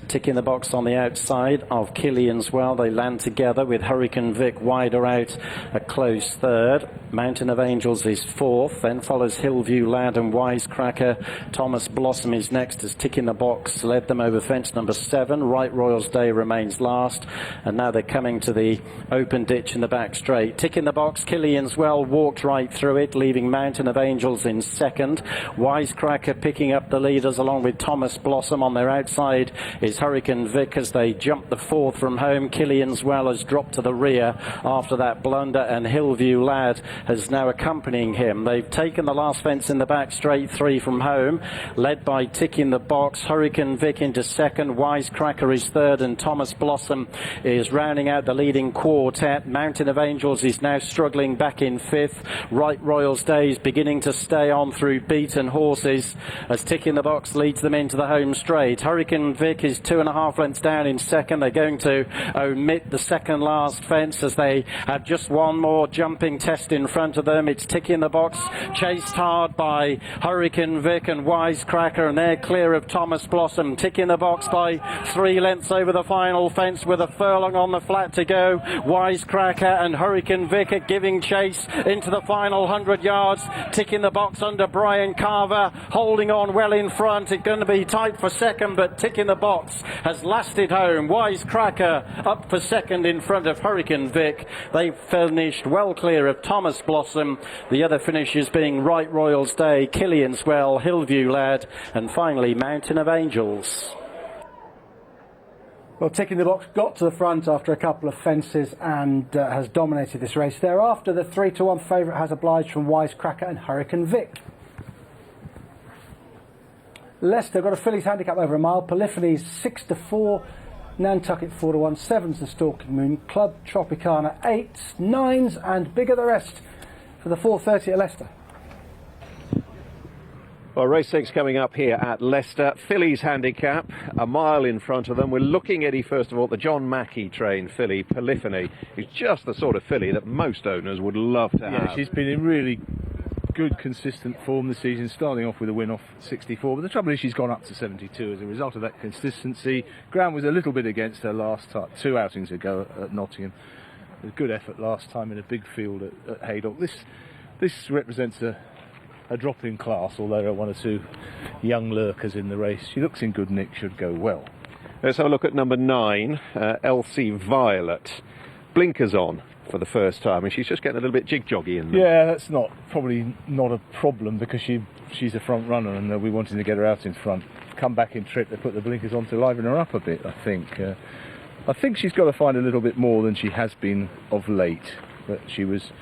Ticking the box on the outside of Killian's Well. They land together with Hurricane Vic wider out, a close third. Mountain of Angels is fourth, then follows Hillview Lad and Wisecracker. Thomas Blossom is next as Ticking the Box led them over fence number 7. Right Royals Day remains last, and now they're coming to the open ditch in the back straight. Ticking the Box, Killian's Well walked right through it, leaving Mountain of Angels in second. Wisecracker picking up the leaders along with Thomas Blossom. On their outside is Hurricane Vic as they jump the fourth from home. Killian's Well has dropped to the rear after that blunder, and Hillview Lad is now accompanying him. They've taken the last fence in the back straight 3 from home, led by Ticking the Box. Hurricane Vic into second, Wisecracker is third, and Thomas Blossom is rounding out the leading quartet. Mountain of Angels is now struggling back in fifth. Right Royals Day is beginning to stay on through beaten horses as Ticking the Box leads them into the home straight. Hurricane Vic is 2.5 lengths down in second. They're going to omit the second last fence as they have just one more jumping test in front of them. It's Ticking the Box, chased hard by Hurricane Vic and Wisecracker, and they're clear of Thomas Blossom. Ticking the Box by 3 lengths over the final fence with a furlong on the flat to go. Wisecracker and Hurricane Vic are giving chase into the final 100 yards. Ticking the Box under Brian Carver, holding on well in front. It's going to be tight for second, but Ticking the Box has lasted home. Wisecracker up for second in front of Hurricane Vic. They finished well clear of Thomas Blossom. The other finishes being Right Royals Day, Killian's Well, Hillview Lad, and finally Mountain of Angels. Well, Ticking the Box got to the front after a couple of fences and has dominated this race. Thereafter, the 3-1 favourite has obliged from Wisecracker and Hurricane Vic. Leicester got a fillies handicap over a mile. Polyphony's 6-4. Nantucket 4-1. 7's the Stalking Moon. Club Tropicana 8s, 9s, and bigger the rest for the 4:30 at Leicester. Well, race 6 coming up here at Leicester. Fillies handicap, a mile in front of them. We're looking at, first of all, the John Mackey trained filly, Polyphony, who's just the sort of filly that most owners would love to have. Yeah, she's been in really good, consistent form this season, starting off with a win off 64. But the trouble is she's gone up to 72 as a result of that consistency. Ground was a little bit against her last time, 2 outings ago at Nottingham. A good effort last time in a big field at Haydock. This represents a drop in class, although there are 1 or 2 young lurkers in the race. She looks in good nick, should go well. Let's have a look at number 9, LC Violet. Blinkers on for the first time, and she's just getting a little bit jig-joggy in them. Yeah, that's probably not a problem because she's a front runner, and we wanted to get her out in front. Come back in trip, they put the blinkers on to liven her up a bit, I think. I think she's got to find a little bit more than she has been of late, but she was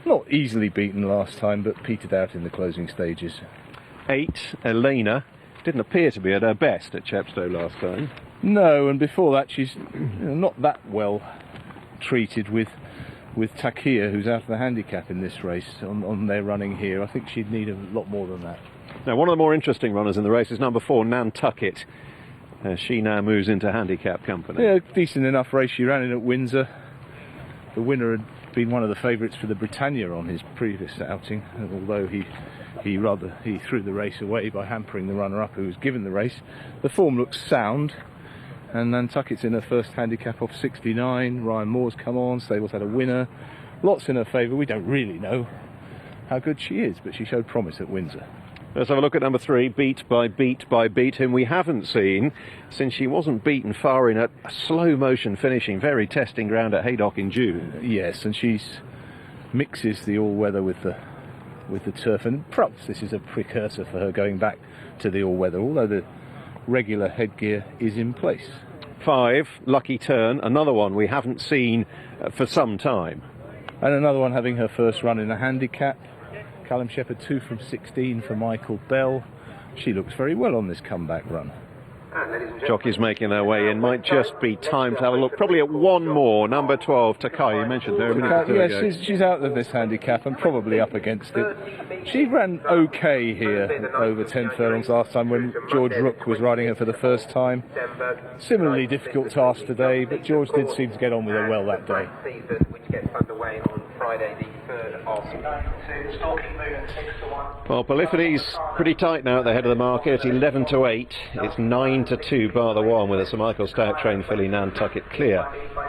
not easily beaten last time, but petered out in the closing stages. 8, Elena, didn't appear to be at her best at Chepstow last time. No, and before that she's not that well treated with Takia, who's out of the handicap in this race on their running here. I think she'd need a lot more than that. Now, one of the more interesting runners in the race is number 4, Nantucket. She now moves into handicap company. Yeah, decent enough race. She ran in at Windsor. The winner had been one of the favourites for the Britannia on his previous outing, although he threw the race away by hampering the runner-up who was given the race. The form looks sound, and Nantucket's in her first handicap of 69. Ryan Moore's come on, Stables had a winner. Lots in her favour. We don't really know how good she is, but she showed promise at Windsor. Let's have a look at number 3, Beat by Beat by Beat, whom we haven't seen since she wasn't beaten far in at a slow motion finishing, very testing ground at Haydock in June. Yes, and she mixes the all-weather with the turf, and perhaps this is a precursor for her going back to the all-weather, although the regular headgear is in place. 5, Lucky Turn, another one we haven't seen for some time. And another one having her first run in a handicap. Callum Shepherd 2 from 16 for Michael Bell. She looks very well on this comeback run. Jockeys making their way in. Might just be time to have a look. Probably at one more. Number 12, Takai. You mentioned her a minute or two ago. Yes, she's out of this handicap and probably up against it. She ran okay here over 10 furlongs last time when George Rook was riding her for the first time. Similarly difficult task today, but George did seem to get on with her well that day. Which gets underway on Friday the Well, Polyphene's pretty tight now at the head of the market, 11 to 8. It's 9 to 2 bar the one, with a Sir Michael Stout trained filly Nantucket clear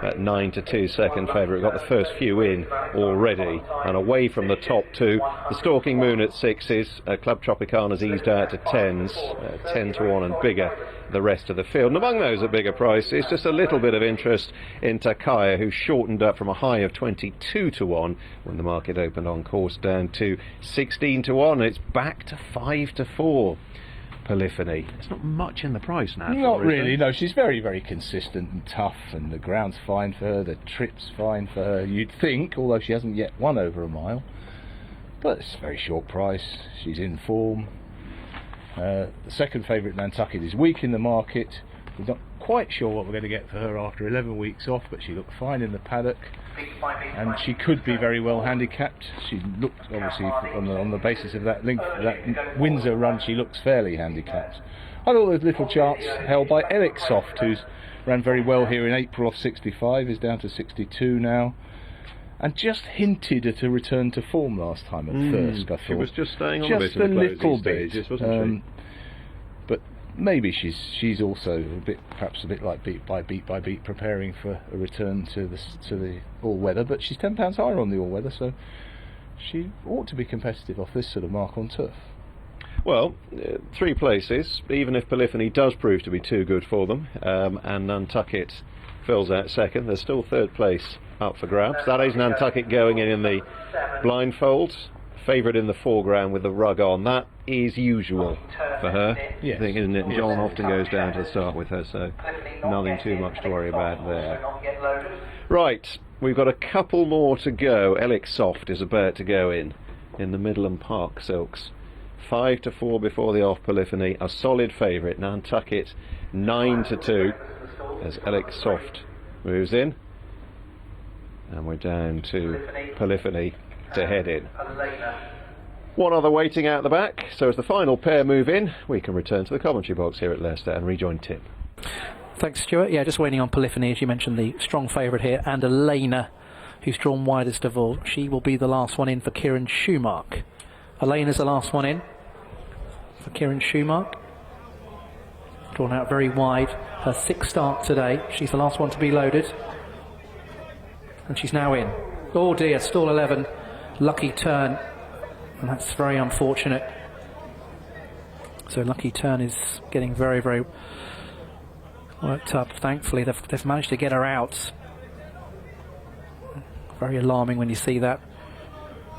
at 9 to 2, second favourite. Got the first few in already, and away from the top two. The Stalking Moon at 6s. Club Tropicana's eased out to 10s, 10 to 1 and bigger the rest of the field. And among those at bigger prices, just a little bit of interest in Takaya, who shortened up from a high of 22 to 1 when the market opened on course, down to 16 to 1. It's back to 5 to 4. Polypheny. It's not much in the price now. Not really, no. She's very, very consistent and tough, and the ground's fine for her, the trip's fine for her, you'd think, although she hasn't yet won over a mile. But it's a very short price. She's in form. The second favourite, Nantucket, is weak in the market. We're not quite sure what we're going to get for her after 11 weeks off, but she looked fine in the paddock, and she could be very well handicapped. She looked, obviously, on the basis of that Windsor run, she looks fairly handicapped. I thought there's little chance held by Elixsoft, who's ran very well here in April off 65, is down to 62 now, and just hinted at a return to form last time at Thirsk, I thought. She was just staying on just a bit a little bit, stages, wasn't she? But maybe she's also perhaps a bit like beat by beat, preparing for a return to the all weather. But she's £10 higher on the all weather, so she ought to be competitive off this sort of mark on turf. Well, 3 places, even if Polypheny does prove to be too good for them, and Nantucket fills out second, there's still third place up for grabs. That is Nantucket going in the blindfold, favourite in the foreground with the rug on. That is usual for her, yes. I think, isn't it? And John often goes down to the start with her, so nothing too much to worry about there. Right, we've got a couple more to go. Elixsoft is about to go in the Midland Park Silks. 5 to 4 before the off Polypheny, a solid favourite. Nantucket 9 to 2 as Elixsoft moves in, and we're down to Polypheny to head in. One other waiting out the back, so as the final pair move in, we can return to the commentary box here at Leicester and rejoin Tim. Thanks, Stuart. Yeah, just waiting on Polypheny, as you mentioned, the strong favourite here, and Elena, who's drawn widest of all. She will be the last one in for Kieran Schumark. Elena's the last one in for Kieran Schumark. Drawn out very wide. Her 6th start today. She's the last one to be loaded. And she's now in. Oh dear, stall 11. Lucky Turn. And that's very unfortunate. So Lucky Turn is getting very, very worked up. Thankfully, they've managed to get her out. Very alarming when you see that.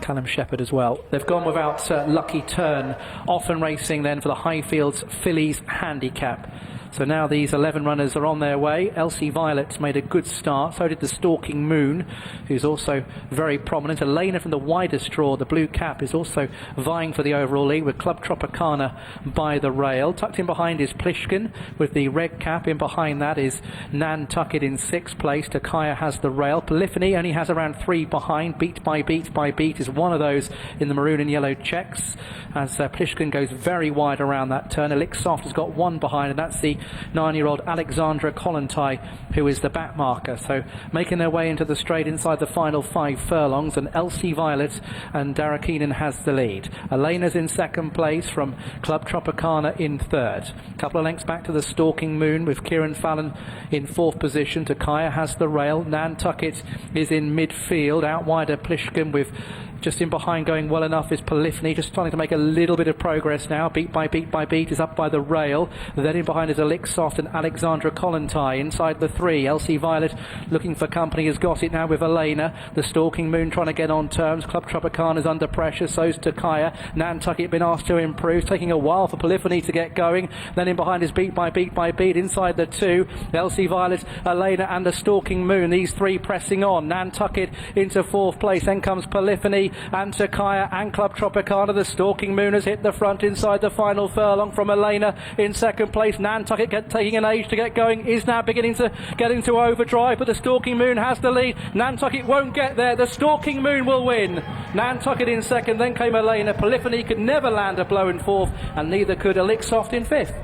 Callum Shepherd as well. They've gone without Lucky Turn. Off and racing then for the Highfields Fillies Handicap. So now these 11 runners are on their way. Elsie Violet made a good start. So did the Stalking Moon, who's also very prominent. Elena from the widest draw, the blue cap, is also vying for the overall lead with Club Tropicana by the rail. Tucked in behind is Plishkin with the red cap. In behind that is Nantucket in 6th place. Takaya has the rail. Polypheny only has around 3 behind. Beat by beat is one of those in the maroon and yellow checks. As Plishkin goes very wide around that turn. Elixsoft has got 1 behind, and that's the 9-year-old Alexandra Kollontai, who is the back marker. So making their way into the straight inside the final 5 furlongs, and Elsie Violet and Dara Keenan has the lead. Elena's in 2nd place from Club Tropicana in 3rd. A couple of lengths back to the Stalking Moon with Kieran Fallon in 4th position. Takaya has the rail. Nantucket is in midfield. Out wider Plishkin with just in behind going well enough is Polypheny, just trying to make a little bit of progress now. Beat by beat is up by the rail. Then in behind is Elixsoft and Alexandra Kollontai. Inside the 3, Elsie Violet looking for company, has got it now with Elena. The Stalking Moon trying to get on terms. Club Tropicana is under pressure, so's Takaya. Nantucket been asked to improve, taking a while for Polypheny to get going. Then in behind is beat by beat. Inside the 2, Elsie Violet, Elena and the Stalking Moon. These 3 pressing on. Nantucket into 4th place. Then comes Polypheny and Takaya and Club Tropicana. The Stalking Moon has hit the front inside the final furlong from Elena in 2nd place. Nantucket taking an age to get going, is now beginning to get into overdrive, but the Stalking Moon has the lead. Nantucket won't get there. The Stalking Moon will win. Nantucket in 2nd, then came Elena. Polypheny could never land a blow in 4th, and neither could Elixsoft in 5th.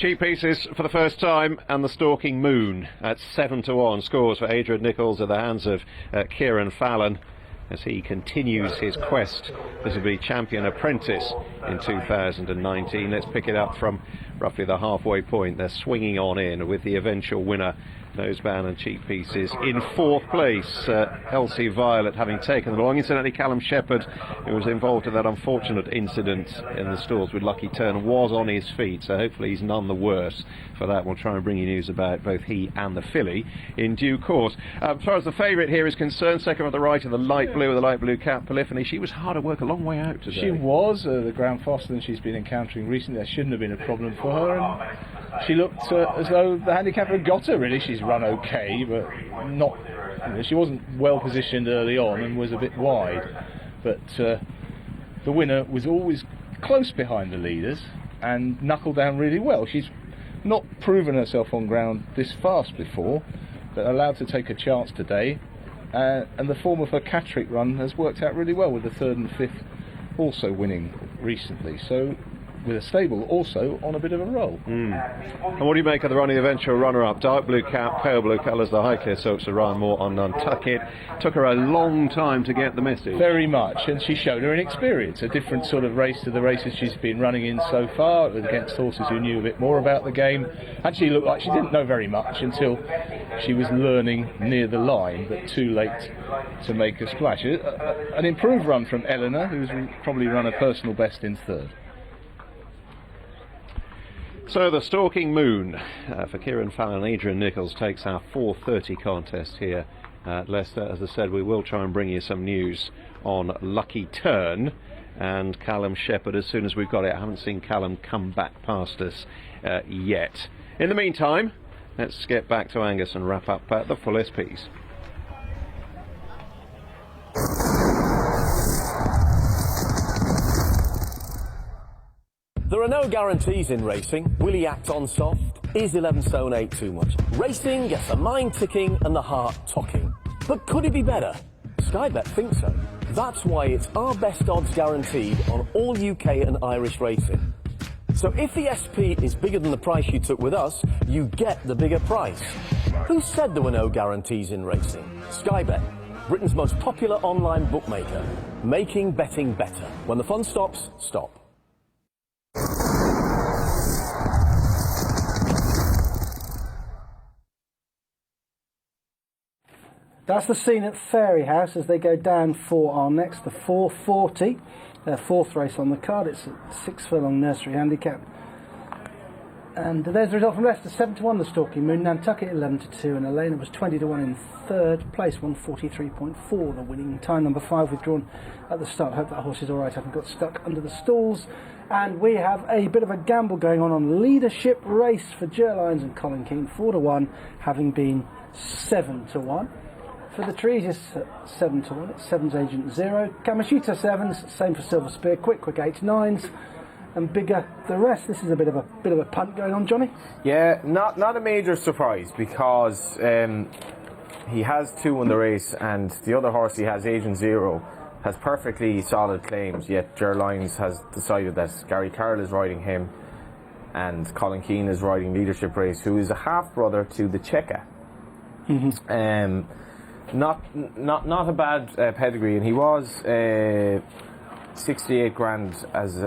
Cheap pieces for the first time, and the Stalking Moon at 7-1 scores for Adrian Nichols at the hands of Kieran Fallon as he continues his quest as a champion apprentice in 2019. Let's pick it up from roughly the halfway point. They're swinging on in with the eventual winner, Noseband and Cheap Pieces, in fourth place. Elsie Violet having taken them along. Incidentally, Callum Shepherd, who was involved in that unfortunate incident in the stalls with Lucky Turn, was on his feet, so hopefully he's none the worse for that. We'll try and bring you news about both he and the filly in due course. As far as the favourite here is concerned, second on the right in the light blue with the light blue cap, Polyphony. She was hard at work a long way out today. She was. The ground faster than she's been encountering recently. That shouldn't have been a problem for her. And she looked as though the handicapper had got her, really. She's run okay, but not. She wasn't well positioned early on and was a bit wide. But the winner was always close behind the leaders and knuckled down really well. She's not proven herself on ground this fast before, but allowed to take a chance today. And the form of her Catterick run has worked out really well, with the third and fifth also winning recently. So, with a stable also on a bit of a roll. And what do you make of the running eventual runner-up? Dark blue cap, pale blue colours, the Highclere Soaps of Ryan Moore on Nantucket. Took her a long time to get the message. Very much, and she showed her inexperience, a different sort of race to the races she's been running in so far, against horses who knew a bit more about the game. Actually looked like she didn't know very much until she was learning near the line, but too late to make a splash. An improved run from Eleanor, who's probably run a personal best in third. So the Stalking Moon for Kieran Fallon and Adrian Nichols takes our 4:30 contest here at Leicester. As I said, we will try and bring you some news on Lucky Turn and Callum Shepherd as soon as we've got it. I haven't seen Callum come back past us yet. In the meantime, let's get back to Angus and wrap up the full SPs. There are no guarantees in racing. Will he act on soft? Is 11 stone 8 too much? Racing gets the mind ticking and the heart tocking. But could it be better? Sky Bet thinks so. That's why it's our best odds guaranteed on all UK and Irish racing. So if the SP is bigger than the price you took with us, you get the bigger price. Who said there were no guarantees in racing? Sky Bet, Britain's most popular online bookmaker. Making betting better. When the fun stops, stop. That's the scene at Fairy House as they go down for our next, the 440, their fourth race on the card. It's a 6 furlong nursery handicap. And there's the result from Leicester, 7-1 the Stalking Moon, Nantucket 11-2, and Elena was 20-1 in third place, 143.4 the winning time. Number 5 withdrawn at the start. Hope that horse is alright, haven't got stuck under the stalls. And we have a bit of a gamble going on leadership race for Gerlines and Colin Keane, 4-1, having been 7-1. For the trees, it's 7-1. It's 7's agent 0. Kamashita 7s, same for Silver Spear. Quick 8s, 9s, and bigger the rest. This is a bit of a punt going on, Johnny. Yeah, not a major surprise, because he has 2 in the race, and the other horse he has, Agent 0, has perfectly solid claims. Yet Gerlines has decided that Gary Carroll is riding him, and Colin Keane is riding leadership race, who is a half brother to the Cheka. Not a bad pedigree, and he was 68 grand as